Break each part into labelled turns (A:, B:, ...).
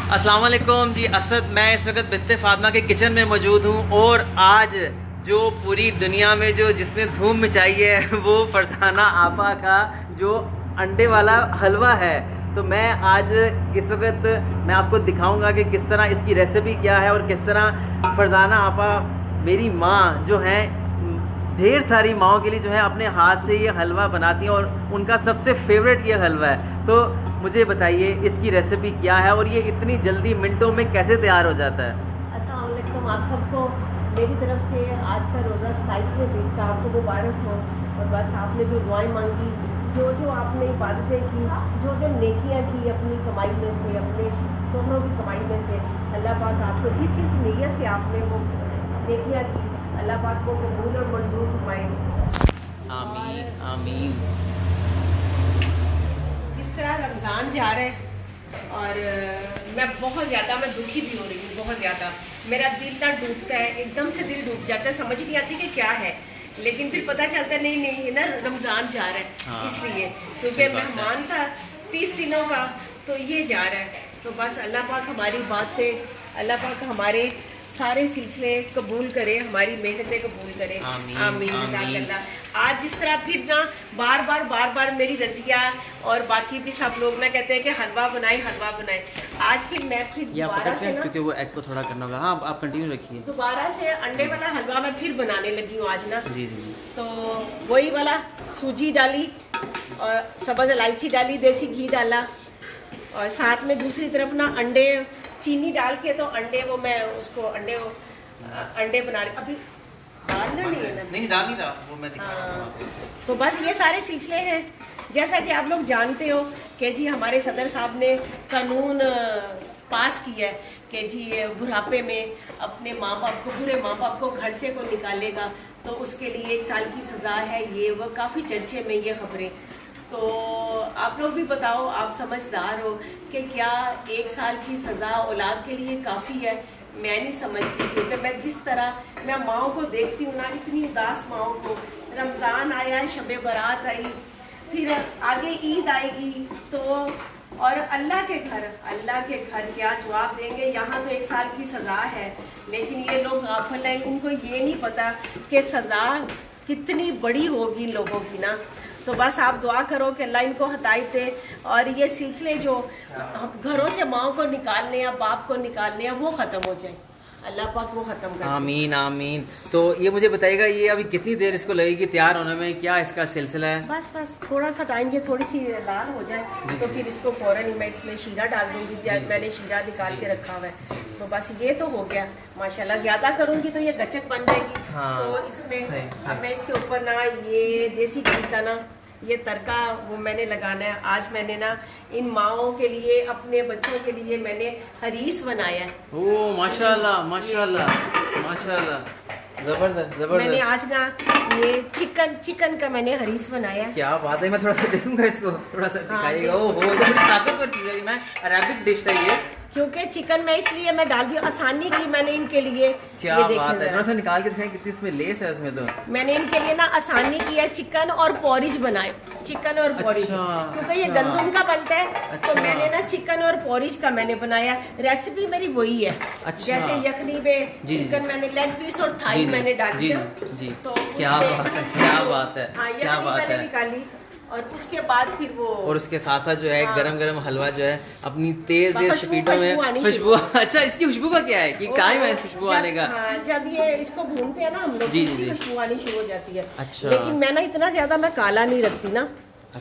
A: अस्सलाम वालेकुम जी। असद मैं इस वक्त बित्ते फातिमा के किचन में मौजूद हूँ और आज जो पूरी दुनिया में जिसने धूम मचाई है वो फरसाना आपा का जो अंडे वाला हलवा है। तो मैं आज इस वक्त मैं आपको दिखाऊंगा कि किस तरह इसकी रेसिपी क्या है और किस तरह फरसाना आपा मेरी माँ जो है ढेर सारी माओं के लिए जो है अपने हाथ से ये हलवा बनाती हैं और उनका सबसे फेवरेट ये हलवा है। तो मुझे बताइए इसकी रेसिपी क्या है और ये इतनी जल्दी मिनटों में कैसे तैयार हो जाता है।
B: अस्सलाम वालेकुम, आप सबको मेरी तरफ से आज का रोज़ा 27वें दिन का आपको मुबारक हो। और बस आपने जो दुआएं मांगी, जो आपने इबादतें की, जो नेकियां की अपनी कमाई में से, अपने शोहरों की कमाई में से, अल्लाह पाक आपको जिस नीयत से आपने वो नेकियां की, अल्लाह पाक को कबूल और मंजूर फरमाए।
A: आमीन आमीन।
B: जिस तरह रमज़ान जा रहा है और मैं बहुत ज़्यादा दुखी भी हो रही हूँ, बहुत ज़्यादा मेरा दिल ना डूबता है, एकदम से दिल डूब जाता है, समझ नहीं आती कि क्या है। लेकिन फिर पता चलता है नहीं ना रमज़ान जा रहा है। हाँ, इसलिए क्योंकि मेहमान था 30 दिनों का, तो ये जा रहा है। तो बस अल्लाह पाक हमारी बातें, अल्लाह पाक हमारे सारे सिलसिले कबूल करे, हमारी मेहनतें कबूल करे। आमीन आमीन। आज जिस तरह फिर ना बार बार मेरी रजिया और बाकी भी सब लोग ना कहते हैं कि हलवा बनाए। आज फिर मैं दोबारा से ना,
A: क्योंकि वो एग को थोड़ा करना होगा। हाँ, आप कंटिन्यू रखिए।
B: दोबारा से अंडे वाला हलवा मैं फिर बनाने लगी हूँ आज ना।
A: जी जी।
B: तो वही वाला सूजी डाली और सब्ज़ इलायची डाली, देसी घी डाला और साथ में दूसरी तरफ ना अंडे चीनी डाल के, तो अंडे वो मैं उसको अंडे बना रही। अभी डालना नहीं है ना?
A: नहीं डाल नहीं रहा, वो मैं दिखा रहा हूं आपको।
B: तो बस ये सारे सिलसिले हैं। जैसा कि आप लोग जानते हो कि जी हमारे सदर साहब ने कानून पास किया है कि जी बुढ़ापे में अपने माँ बाप को, बुरे माँ बाप को घर से को निकालेगा तो उसके लिए 1 साल की सज़ा है। ये वो काफ़ी चर्चे में ये खबरें। तो आप लोग भी बताओ, आप समझदार हो कि क्या 1 साल की सज़ा औलाद के लिए काफ़ी है? मैं नहीं समझती, क्योंकि मैं जिस तरह मैं माओं को देखती हूँ ना, इतनी उदास माओं को। रमज़ान आया, शब बारात आई, फिर आगे ईद आएगी, तो और अल्लाह के घर क्या जवाब देंगे। यहाँ तो 1 साल की सज़ा है, लेकिन ये लोग गाफिल हैं, इनको ये नहीं पता कि सज़ा कितनी बड़ी होगी इन लोगों की ना। तो बस आप दुआ करो कि अल्लाह इनको हिदायत दे और ये सिलसिले जो घरों से माओं को निकालने या बाप को निकालने हैं वो ख़त्म हो जाए। अल्लाह पाक वो ख़त्म करे।
A: आमीन आमीन। तो ये मुझे बताइएगा, ये अभी कितनी देर इसको लगेगी तैयार होने में? क्या इसका सिलसिला है?
B: बस थोड़ा सा टाइम, ये थोड़ी सी लाल हो जाए तो फिर इसको फ़ौरन ही मैं इसमें शीरा डाल दूँगी। मैंने शीरा निकाल के रखा हुआ है। तो बस ये तो हो गया माशाल्लाह। ज़्यादा करूँगी तो ये गचक बन जाएगी।
A: हाँ,
B: तो इसमें अब मैं इसके ऊपर ना ये देसी घी का ना ये तड़का वो मैंने लगाना है। आज मैंने ना इन माओं के लिए, अपने बच्चों के लिए मैंने हरीस बनाया है।
A: ओह माशाल्लाह माशाल्लाह माशाल्लाह, जबरदस्त।
B: मैंने आज ना ये चिकन का मैंने हरीस बनाया है।
A: क्या बात है, मैं थोड़ा सा देखूंगा इसको, थोड़ा सा दिखाइएगा। ओह हो, तो बड़ी ताकतवर चीज़ है। मैं अरेबिक डिश है ये,
B: क्योंकि चिकन मैं इसलिए मैं डाल दी, आसानी की मैंने इनके लिए।
A: क्या बात है, थोड़ा सा निकाल के दिखाएं कितनी इसमें लेस है उसमें। तो मैंने
B: इनके लिए ना आसानी की है, चिकन और पोरिज बनाए, चिकन और पोरिज। क्योंकि ये गंदम का बनता है। तो मैंने ना चिकन और पोरिज का मैंने बनाया। रेसिपी मेरी वही है। जैसे यखनी में चिकन मैंने लेग पीस और थाई मैंने डाल दिया।
A: तो क्या बात है, क्या बात है, क्या बात है।
B: निकाली और उसके बाद फिर वो, और
A: उसके साथ साथ जो है गरम हलवा जो है अपनी तेज स्पीडों में खुशबू। अच्छा, इसकी खुशबू का क्या है कि टाइम है खुशबू आने का?
B: जब ये इसको भूनते हैं ना हम लोग, खुशबू आनी शुरू हो जाती है।
A: अच्छा।
B: लेकिन मैं ना इतना ज्यादा मैं काला नहीं रखती ना।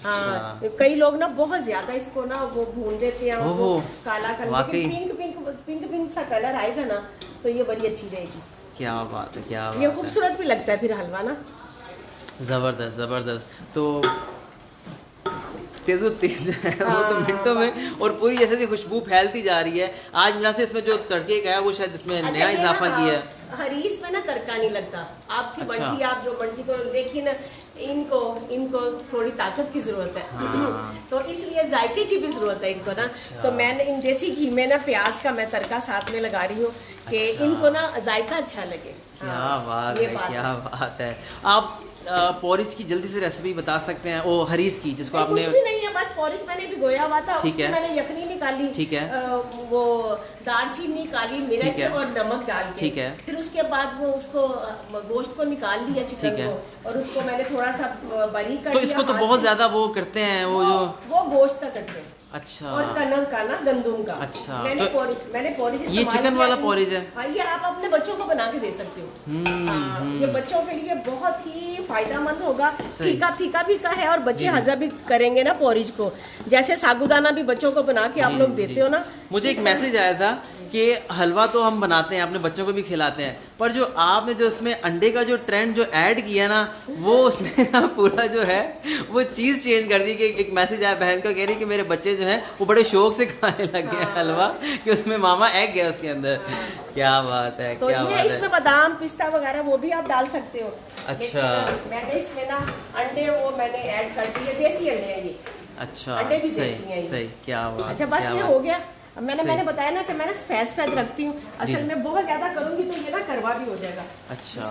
B: हाँ, कई लोग ना बहुत ज्यादा इसको ना वो भून देते हैं, वो काला पिंक सा कलर आएगा ना तो ये बड़ी अच्छी रहेगी।
A: क्या बात है, क्या बात
B: ये खूबसूरत भी लगता है फिर हलवा ना।
A: जबरदस्त। तो तेज है वो तो मिनटों में, और पूरी जैसे खुशबू फैलती जा रही है। आज मिला से इसमें जो तड़के का है वो शायद इसमें नया इजाफा किया है।
B: हरीस में ना तड़का नहीं लगता, आपकी मर्जी, आप जो मर्जी करो, लेकिन इनको थोड़ी ताकत की जरूरत है। हाँ। तो इसलिए जायके की भी जरूरत है इनको ना। तो मैंने इन देसी घी में ना प्याज का मैं तड़का साथ में लगा रही हूँ कि इनको ना जायका अच्छा लगे।
A: क्या बात है, क्या बात है। आप पोरिज की जल्दी से रेसिपी बता सकते हैं, वो हरीस की जिसको आपने?
B: कुछ भी नहीं है, बस पोरिज मैंने भिगोया हुआ था,
A: ठीक है,
B: मैंने यखनी निकाली,
A: ठीक है,
B: वो दालचीनी, काली मिर्च और नमक डाल के,
A: ठीक है,
B: फिर उसके बाद वो उसको गोश्त को निकाल लिया चिकन को, और उसको मैंने थोड़ा सा बारीक कर
A: दिया। तो इसको तो बहुत ज्यादा वो करते हैं, वो
B: गोश्त का करते हैं।
A: अच्छा।
B: और कनक का ना, गंदुम का।
A: अच्छा।
B: मैंने पोरिज
A: ये चिकन वाला पोरिज है?
B: हाँ, ये आप अपने बच्चों को बना के दे सकते हो। ये बच्चों के लिए बहुत ही फायदेमंद होगा, फीका फीका फीका है और बच्चे हजम भी करेंगे ना पोरिज को। जैसे साबूदाना भी बच्चों को बना के आप लोग देते हो ना।
A: मुझे एक मैसेज आया था कि हलवा तो हम बनाते हैं, अपने बच्चों को भी खिलाते हैं, पर जो आपने जो उसमें अंडे का जो ट्रेंड जो ऐड किया ना, वो उसने ना पूरा जो है वो चीज़ चेंज कर दी। कि एक मैसेज आया बहन का, कह रही कि मेरे बच्चे जो हैं वो बड़े शौक से खाने लगे हैं हलवा, कि उसमें मामा एग गया उसके अंदर। क्या बात है,
B: तो
A: क्या बात है।
B: इसमें बादाम पिस्ता वगैरह वो भी आप डाल सकते हो।
A: अच्छा।
B: मैंने इसमें ना अंडे वो मैंने ऐड कर दिए, देसी अंडे हैं ये।
A: अच्छा,
B: अंडे भी देसी हैं ये।
A: सही, क्या बात।
B: अच्छा, बस ये हो गया। अब मैंने बताया ना कि मैंने सफेद रखती हूँ, असल में बहुत ज्यादा करूंगी तो ये ना करवा भी हो जाएगा।
A: अच्छा।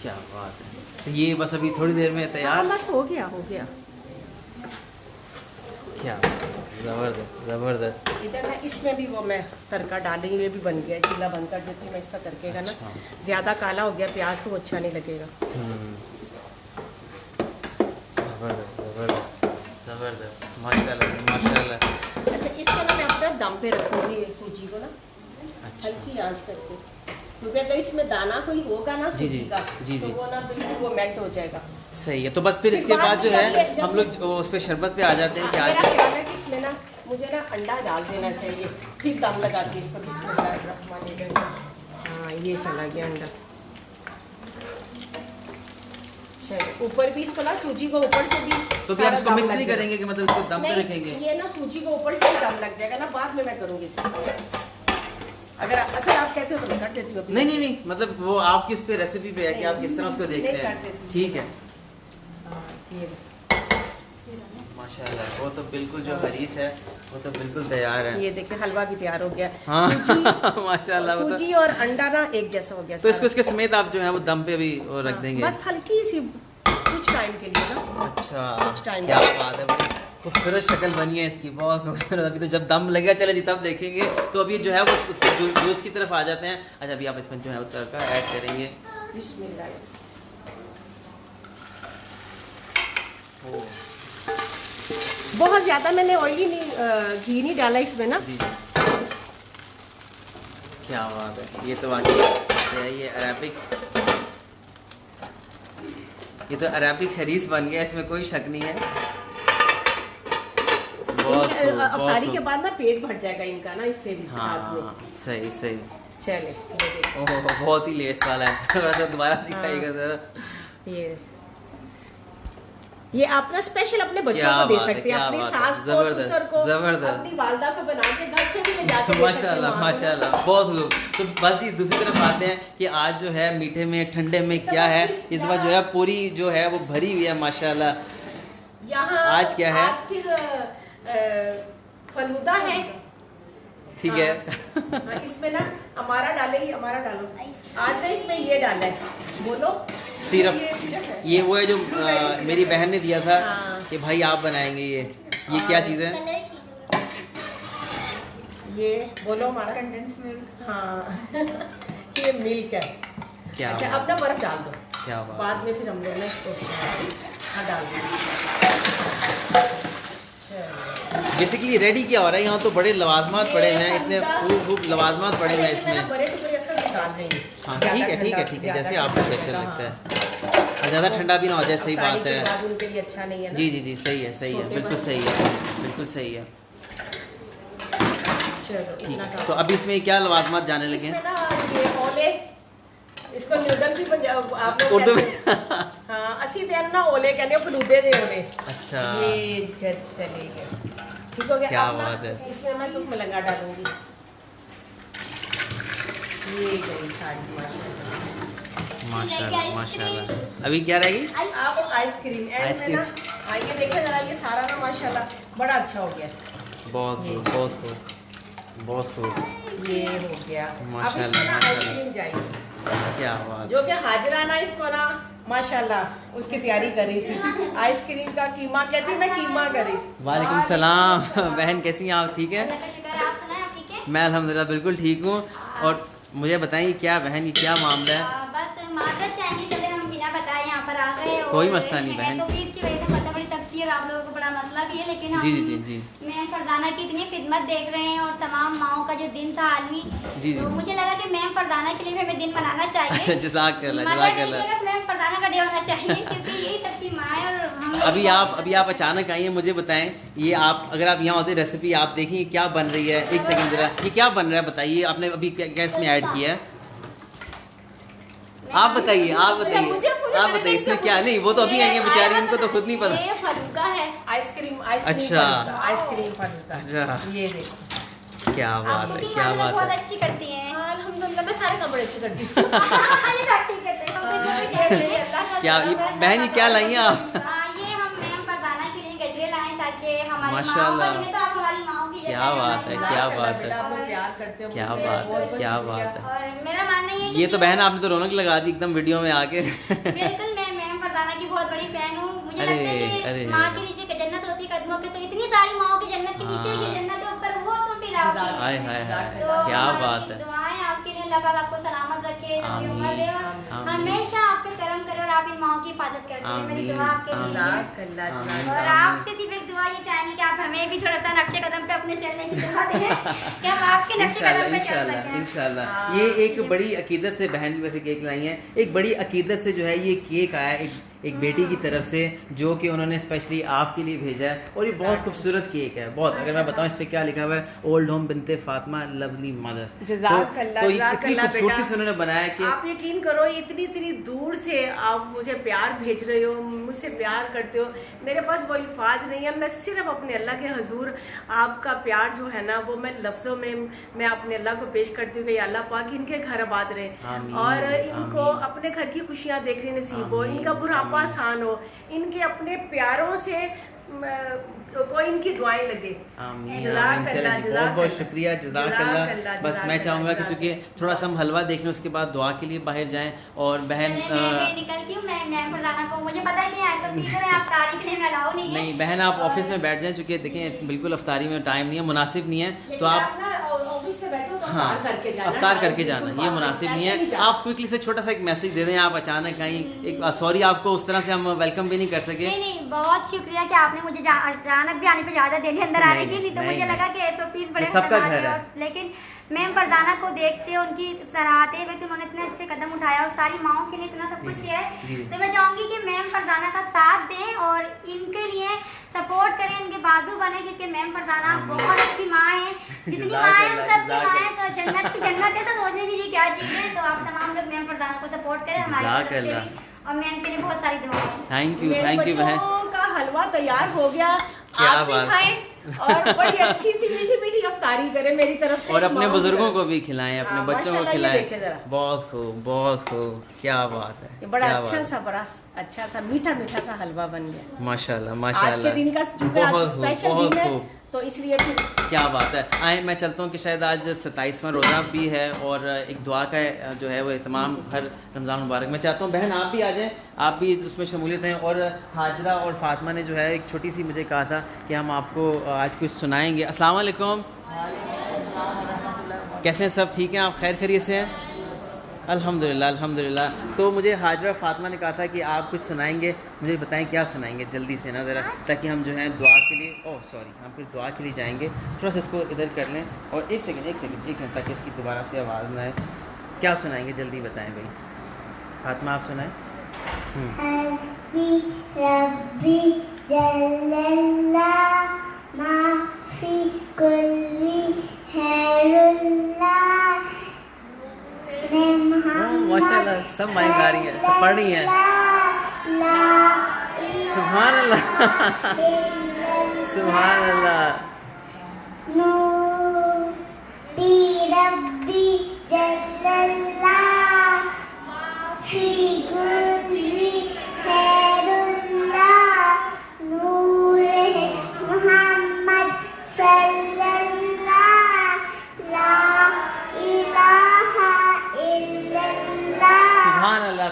A: क्या बात है। तो ये बस अभी थोड़ी देर में तैयार?
B: बस हो गया, हो गया।
A: क्या जबरदस्त, जबरदस्त।
B: इधर ना इसमें भी वो मैं तड़का डालेंगे, ये भी बन गया, चीला बनकर देती मैं इसका तड़के का ना। ज्यादा काला हो गया प्याज तो अच्छा नहीं लगेगा।
A: जबरदस्त, जबरदस्त, जबरदस्त, माशाल्लाह, माशाल्लाह।
B: अच्छा, इसको ना मैं अपना दम पे रखूंगी सूजी को ना,
A: अच्छा।
B: हल्की आंच करके, क्योंकि अगर इसमें दाना कोई होगा ना सूजी का, तो वो ना बिल्कुल वो मेल्ट हो जाएगा।
A: सही है। तो बस फिर इसके बाद जो है हम लोग उस पे शरबत पे आ जाते हैं।
B: मेरा ख्याल है कि इसमें ना मुझे ना अंडा डाल देना चाहिए, फिर दम लगा के इसको बिस्मिल्लाहिर्रहमानिर्रहीम। हाँ, ये चला गया अंडा। चलो, ऊपर भी इसको ना सूजी को ऊपर से भी
A: तो फिर हम इसको मिक्स नहीं करेंगे कि मतलब इसको दम पे रखेंगे?
B: ये ना सूजी को ऊपर से ही दम लग जाएगा ना, बाद में मैं करूँगी इसको। अगर आप कहते हो तो मैं कर देती हूँ।
A: नहीं, मतलब वो आपकी इस पे रेसिपी पे है कि आप किस तरह उसको देखते हैं। ठीक है, माशाल्लाह। वो तो बिल्कुल जो हरीस है वो तो बिल्कुल तैयार है।
B: ये देखिए हलवा भी तैयार हो गया।
A: हाँ। माशाल्लाह।
B: सूजी और अंडा ना एक जैसा हो गया।
A: तो इसको इसके समेत आप जो है वो दम पे भी वो रख देंगे?
B: बस हल्की सी कुछ टाइम के लिए ना।
A: अच्छा,
B: कुछ टाइम।
A: क्या बात है, बड़ी खूबसूरत शक्ल बनी है इसकी, बहुत खूबसूरत। अभी तो जब दम लगेगा चले जी तब देखेंगे। तो अभी जो है वो जूस की तरफ आ जाते हैं। अच्छा, अभी आप इसमें जो है वो तड़का ऐड करेंगे।
B: बहुत ज्यादा मैंने ऑयली नहीं, घी नहीं डाला इसमें ना।
A: क्या बात है, ये तो वाकई ये अरेबिक हरीस बन गया, इसमें कोई शक नहीं है।
B: अफ्तारी के बाद ना पेट भर जाएगा इनका ना, इससे भी साथ में।
A: सही सही।
B: चले,
A: ओह बहुत ही लेस वाला है। दोबारा दिखाइएगा जरा। ये
B: आप ना स्पेशल अपने बच्चों को दे सकते हैं, अपनी सास को, ससुर को, अपनी वालदा को बना के घर से भी ले जाके दे सकते हैं।
A: माशाल्लाह, माशाल्लाह, बहुत खूब। तो बस जी दूसरी तरफ आते हैं कि आज जो है मीठे में ठंडे में क्या है। इस बार जो है पूरी जो है वो भरी हुई है माशाल्लाह।
B: यहाँ
A: आज क्या है?
B: आज फिर फलूदा है।
A: ठीक है।
B: इसमें ना हमारा डालेगी, हमारा डालो। आज ना इसमें ये डाला है, बोलो।
A: सिरप। ये वो है जो मेरी बहन ने दिया था कि भाई आप बनाएंगे ये क्या चीज़ है?
B: ये बोलो हमारा कंडेंस मिल्क। हाँ। ये मिल्क है।
A: क्या?
B: अच्छा, अब ना बर्फ डाल दो।
A: क्या बात?
B: बाद में फिर हम लोग ना इसको डाल देंगे।
A: बेसिकली रेडी क्या हो रहा है यहाँ? तो बड़े लवाजमात पड़े हैं, इतने खूब लवाजमात पड़े हैं इसमें।
B: बड़े टुकड़े असल निकाल रहे हैं।
A: हाँ, ठीक है, ठीक है, ठीक है, जैसे आपको बेहतर लगता है। ज़्यादा ठंडा भी ना हो जाए, सही बात है।
B: उनके लिए अच्छा नहीं है ना।
A: जी जी जी, सही है, सही है, बिल्कुल सही है, बिल्कुल सही है।
B: चलो,
A: तो अभी इसमें क्या लवाजमात जाने लगे हैं?
B: ये ओले, इसको नूडल भी आप लोग
A: उर्दू में।
B: हाँ, असी दिन ना ओले कहने फलूदे दे ओले।
A: अच्छा,
B: ये घर चले गए। ठीक हो गया।
A: क्या बात है।
B: इसमें मैं तुम मलंगा डालूंगी। ये गई साड़ी माशाल्लाह।
A: माशाल्लाह माशाल्लाह। अभी क्या रहेगी?
B: आप आइसक्रीम एंड में ना, हाँ ये देखिए जरा, ये सारा ना माशाल्लाह बड़ा अच्छा हो गया।
A: बहुत खूब बहुत खूब बहुत खूब।
B: ये हो गया। अब
A: माशाल्लाह,
B: इसमें ना
A: माशाल्लाह।
B: आइसक्रीम जाएगी,
A: क्या बात।
B: जो कि हाजरा ना इसको ना माशाल्लाह उसकी तैयारी कर रही थी। आइसक्रीम का कीमा कहती, मैं कीमा करी।
A: वालेकुम सलाम। बहन कैसी हैं आप? ठीक है?
C: अल्लाह का शुक्र है, आप सुनाएं, आप ठीक है?
A: मैं अल्हम्दुलिल्लाह बिल्कुल ठीक हूँ। और मुझे बताइए क्या बहन, ये क्या मामला है?
C: बस माजरत चाहेंगे, चले हम बिना बताए यहाँ पर आ गए।
A: कोई मसला नहीं बहन।
C: तो फीस की वजह से पता बड़ी सख्ती है और आप लोगों को बड़ा मसला भी है, लेकिन हम
A: जी जी जी
C: मैम फरजाना की इतनी खिदमत देख रहे हैं और तमाम माओं का जो दिन था आलमी,
A: जी।
C: तो मुझे लगा कि मैम फरजाना के लिए भी हमें दिन मनाना चाहिए।
A: जज़ाकल्लाह
C: मदर डे
A: जज़ाकल्लाह।
C: पे मैम फरजाना का डे होना चाहिए, क्योंकि यही सबकी माँ है। और हम
A: अभी आप अचानक आई हैं, मुझे बताएं, ये आप अगर आप यहाँ होते रेसिपी आप देखेंगे क्या बन रही है। एक सेकंड जरा, ये क्या बन रहा है बताइए, आपने अभी क्या क्या इसमें ऐड किया है? आप बताइए आप बताइए इसमें क्या? नहीं वो तो अभी आई है बेचारी, इनको तो खुद नहीं पता।
B: ये फलूदा है, आइसक्रीम
A: अच्छा।
B: आइसक्रीम फलूदा।
A: अच्छा।
B: ये देखो,
A: क्या बात है,
C: कुकिंग
A: क्या
C: बहुत
A: बात है।
C: अच्छी करती हैं।
B: अल्हम्दुलिल्लाह मैं सारे काम बड़े अच्छे करती हूँ।
C: ये सब ठीक करते हैं, हम तो जो भी है।
A: क्या बहन ये क्या लाई हैं आप?
C: ये हम मैम फरजाना के लिए गजरे लाए ताकि हमारी
A: माशाल्लाह।
C: माओं को, तो आप हमारी माओं की
A: क्या बात है, क्या बात है।
B: आप लोग प्यार करते हो
A: क्या
B: मुझसे,
A: बात है,
B: बहुत-बहुत
A: क्या
B: शुक्रिया।
A: बात है।
C: और मेरा मानना ये है कि
A: ये तो बहन आपने तो रौनक लगा दी एकदम वीडियो में आके।
C: बिल्कुल, मैं मैम फरजाना की बहुत बड़ी फैन हूँ। मुझे
A: अरे,
C: लगता है
A: अरे।
C: कि माँ के नीचे जन्नत होती कदमों के, तो इतनी सारी माओं की जन्नत के नीचे
A: हाँ।
C: ये जन्नत है ऊपर, वो तुम भी लाओ।
A: हाय हाय हाय,
C: तो
A: क्या
C: हमारी
A: बात है।
C: दुआएं आपके लिए, अल्लाह पाक आपको सलामत रखे, लंबी उम्र दे और
A: आमीन।
C: हमेशा आप पे करम करे और आप इन माओं की हिफाजत करते हैं। मेरी दुआ आपके लिए है।
B: अल्लाह
C: और आपसे सिर्फ एक दुआ ये चाहेंगे कि आप हमें भी थोड़ा सा नक्शे कदम पे अपने चलने की दुआ दें कि हम आपके नक्शे कदम पे चल
A: इंशाल्लाह
C: सकें।
A: इंशाल्लाह। ये एक बड़ी अकीदत से बहन वैसे केक लाई है, एक बड़ी अकीदत से जो है ये केक आया एक बेटी की तरफ से, जो कि उन्होंने स्पेशली आपके लिए भेजा है। और ये बहुत खूबसूरत केक है बहुत। अगर मैं बताऊं इस पे क्या लिखा हुआ है, old home Binte Fatima lovely mothers.
B: जज़ाकल्लाह,
A: तो
B: जज़ाकल्लाह
A: इतनी खूबसूरती से उन्होंने बनाया कि
B: आप यकीन करो, इतनी इतनी दूर से आप मुझे प्यार भेज रहे हो, मुझसे प्यार करते हो। मेरे पास वो अल्फाज नहीं है, मैं सिर्फ अपने अल्लाह के हजूर आपका प्यार जो है ना, वो मैं लफ्ज़ों में मैं अपने अल्लाह को पेश करती हूँ कि अल्लाह पाक इनके घर आबाद रहे
A: आमीन,
B: और इनको
A: आमीन।
B: अपने घर की खुशियाँ देखने नसीब हो,
A: आमीन,
B: इनका बुढ़ापा
A: आमीन।
B: आसान हो, इनके अपने प्यारों से कोई इनकी दुआएं लगे।
A: आमीन
B: जज़ाकल्लाह,
A: आमीन। चलिए जी, बहुत बहुत शुक्रिया, जज़ाकल्लाह।
B: जज़ाकल्लाह,
A: बस मैं चाहूँगा कि चूँकि थोड़ा सा हम हलवा देख लें, उसके बाद दुआ के लिए बाहर जाएं। और बहन
C: मैं निकलती हूँ, मैं फरजाना को, मुझे पता है कि यहाँ तो टीचर है, आप तारीख के लिए मैं अलाउ नहीं है।
A: नहीं बहन आप ऑफिस में बैठ जाएं, चूँकि देखें बिल्कुल अफ्तारी में टाइम नहीं है, मुनासिब नहीं है, तो आप
B: ऑफिस में बैठो तो
A: हाँ अफ्तार करके जाना, ये मुनासिब नहीं है।
B: ऐसे
A: आप क्विकली से छोटा सा एक मैसेज दे दें, आप अचानक आई एक सॉरी, आपको उस तरह से हम वेलकम भी नहीं कर सके।
C: नहीं नहीं, बहुत शुक्रिया कि आपने मुझे अचानक भी आने पे इजाजत दे दी अंदर आने की, नहीं तो मुझे लगा कि SOPs बड़े
A: सबका
C: खतरनाक
A: घर है।
C: और लेकिन मैम फरजाना को देखते हैं, उनकी सराहते हुए कि उन्होंने इतने अच्छे कदम उठाया और सारी माओं के लिए इतना सब कुछ किया है, तो मैं चाहूंगी कि मैम फरजाना का साथ दें और इनके लिए सपोर्ट करें, इनके बाजू बने, क्योंकि मैम फरजाना बहुत अच्छी माँ है। जितनी माँ है उन सबकी माँ है, तो जन्नत की जन्नत है, तो सोचने भी क्या चीज़ है। तो आप तमाम लोग मैम फरजाना को सपोर्ट करें हमारी तरफ से भी, और मैम के लिए बहुत सारी दुआएं।
A: थैंक यू
B: मेरे
A: बहन।
B: बच्चों का हलवा तैयार हो गया,
A: क्या
B: आप भी
A: बात।
B: खाएं और बड़ी अच्छी सी मीठी मीठी अफ्तारी करें मेरी तरफ से।
A: और अपने
B: माओं
A: बुजुर्गों
B: की
A: को भी खिलाएं, अपने
B: हाँ,
A: बच्चों को
B: माशाल्लाह, ये
A: खिलाएं।
B: देखें जरा।
A: बहुत खूब बहुत खूब, क्या बात है,
B: ये बड़ा
A: क्या
B: अच्छा
A: बात
B: सा बड़ा अच्छा सा मीठा मीठा सा हलवा बन गया।
A: माशाल्लाह
B: आज
A: माशाल्लाह।
B: के दिन का चूंकि आज
A: बहुत खूब
B: स्पेशल
A: बहुत
B: दिन है,
A: खूब,
B: तो इसलिए फिर
A: क्या बात है। आए मैं चलता हूँ कि शायद आज 27वां रोज़ा भी है और एक दुआ का जो है वो एहतमाम हर रमज़ान मुबारक में चाहता हूँ। बहन आप भी आ जाएं, आप भी उसमें शमूलियत हैं। और हाजरा और फातिमा ने जो है एक छोटी सी मुझे कहा था कि हम आपको आज कुछ सुनाएंगे। अस्सलाम वालेकुम, कैसे हैं सब? ठीक हैं आप? खैर खैरियत से हैं? अल्हम्दुलिल्लाह अल्हम्दुलिल्लाह। तो मुझे हाजरा फातिमा ने कहा था कि आप कुछ सुनाएंगे, मुझे बताएं क्या सुनाएंगे जल्दी से ना ज़रा, ताकि हम जो है दुआ के लिए हम फिर दुआ के लिए जाएंगे। थोड़ा सा इसको इधर कर लें और एक सेकंड ताकि इसकी दोबारा से आवाज़ ना आए। क्या सुनाएंगे जल्दी बताएं भाई। फातिमा आप सुनाएं।
D: हस्बी रब्बी जल्लल्लाह मा फी कुल्ली खैरुल्लाह।
A: माशाल्लाह सब माइक गा रही है, सब पढ़ रही हैं। सुभान अल्लाह सुभान अल्लाह।
D: नूर रब्बी जल्लल्लाह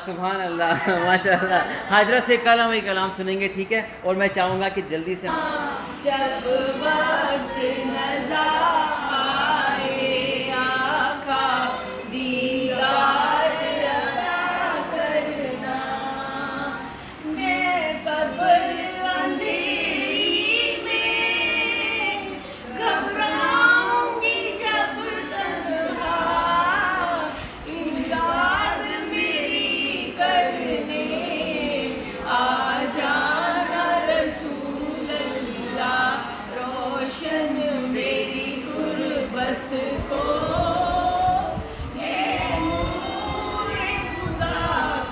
A: सुभान अल्लाह, माशाल्लाह। हाजरा से कल हम एक कलाम सुनेंगे, ठीक है? और मैं चाहूँगा कि जल्दी से
B: जब वक्त नज़र आए आका दीदार अता करना, मैं कब्र अंधेरी में घबराऊंगी जब तन्हा, इमदाद मेरी करने आ जाना रसूल अल्लाह, रोशन मेरी गुर्बत को, ए नूर खुदा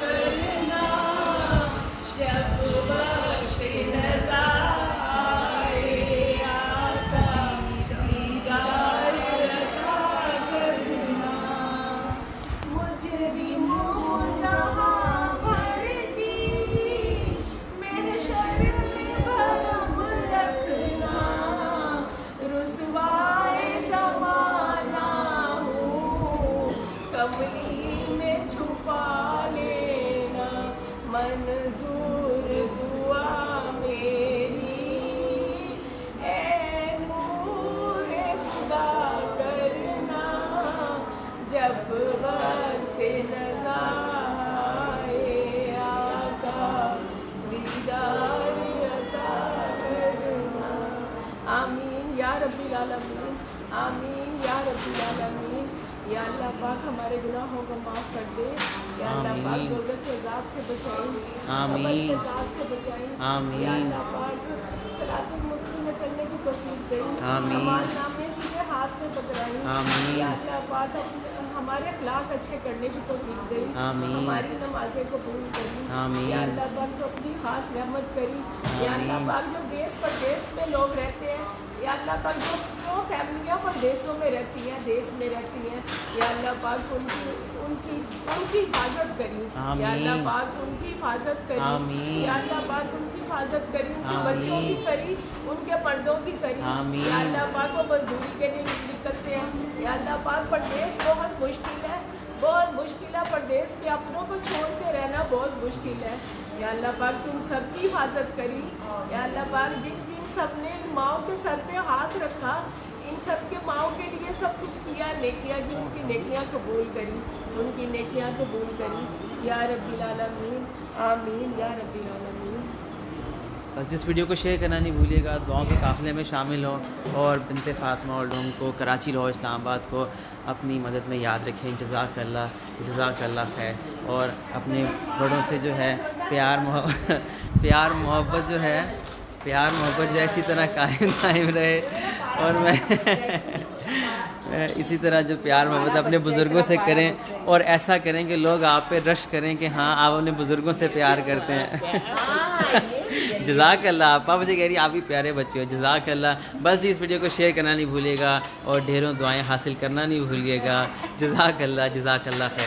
B: करना, जब वक्त नज़र आए आका दीदार अता करना, मुजरिमों जहां भर की महशर में भरम रखना, रुसवाए ज़माना हूँ कमली में छुपा लेना, मंजूर दुआ मेरी, ए नूर खुदा करना, जब वक्त नज़र आए आका दीदार अता करना। आमीन या रब्बिल आलमीन, आमीन या रब्बिल आलमीन। या अल्लाह पाक हमारे गुनाहों को माफ़ कर दे, या अल्लाह पाक
A: आमीन।
B: दोज़ख के अज़ाब से बचाएं,
A: आमीन।
B: कब्र के अज़ाब से बचाएं,
A: आमीन।
B: या अल्लाह पाक सिरातुल मुस्तकीम में चलने की तौफीक दें,
A: आमीन।
B: हमारे नामे सीधे हाथ में पकड़ाएं,
A: आमीन।
B: या अल्लाह पाक हमारे अखलाक अच्छे करने की तौफीक दें,
A: आमीन।
B: हमारी नमाज़ें कबूल करी,
A: आमीन।
B: या अल्लाह पाक को अपनी खास रहमत करी, या अल्लाह
A: आमीन।
B: पाक जो देश परदेश में लोग रहते हैं, या अल्लाह पाक जो फैमिलियाँ परदेशों में रहती हैं, देश में रहती हैं, या अल्लाह पाक उनकी उनकी उनकी हिफाजत करी, या अल्लाह
A: आमीन।
B: पाक उनकी हिफाजत करी,
A: आमीन।
B: या अल्लाह पाक उनकी हिफाजत करी, उनके
A: आमीन।
B: बच्चों की करी, उनके मर्दों की करी,
A: आमीन।
B: या अल्लाह पाक वो मजदूरी के लिए निकलते हैं, या अल्लाह पाक परदेश बहुत मुश्किल है, बहुत मुश्किल है, परदेश में अपनों को छोड़ के रहना बहुत मुश्किल है, या अल्लाह पाक तुम सबकी हिफाजत करी, या अल्लाह पाक जिन जिन सब ने माओ के सर पे हाथ रखा, इन सब के माओ के लिए सब कुछ किया, नेकियां की, उनकी नेकियां कबूल करी, उनकी नेकियां कबूल करी, या रब्बिल आलमीन, आमीन या रब्बिल आलमीन।
A: बस इस वीडियो को शेयर करना नहीं भूलिएगा, दुआओं के काफ़िले में शामिल हो, और बिनते फातिमा और लोगों को कराची, लाहौर, इस्लामाबाद को अपनी मदद में याद रखें। जज़ाकल्लाह खैर, और अपने बड़ों से जो है प्यार मोहब्बत जो है इसी तरह कायम रहे, और मैं इसी तरह जो प्यार मोहब्बत अपने बुज़ुर्गों से करें, और ऐसा करें कि लोग आप पे रश करें कि हाँ आप अपने बुज़ुर्गों से प्यार करते हैं। जज़ाकल्लाह, आपा मुझे कह रही आप भी प्यारे बच्चे हो, जज़ाकल्लाह। बस इस वीडियो को शेयर करना नहीं भूलिएगा, और ढेरों दुआएं हासिल करना नहीं भूलिएगा। जज़ाकल्लाह खैर।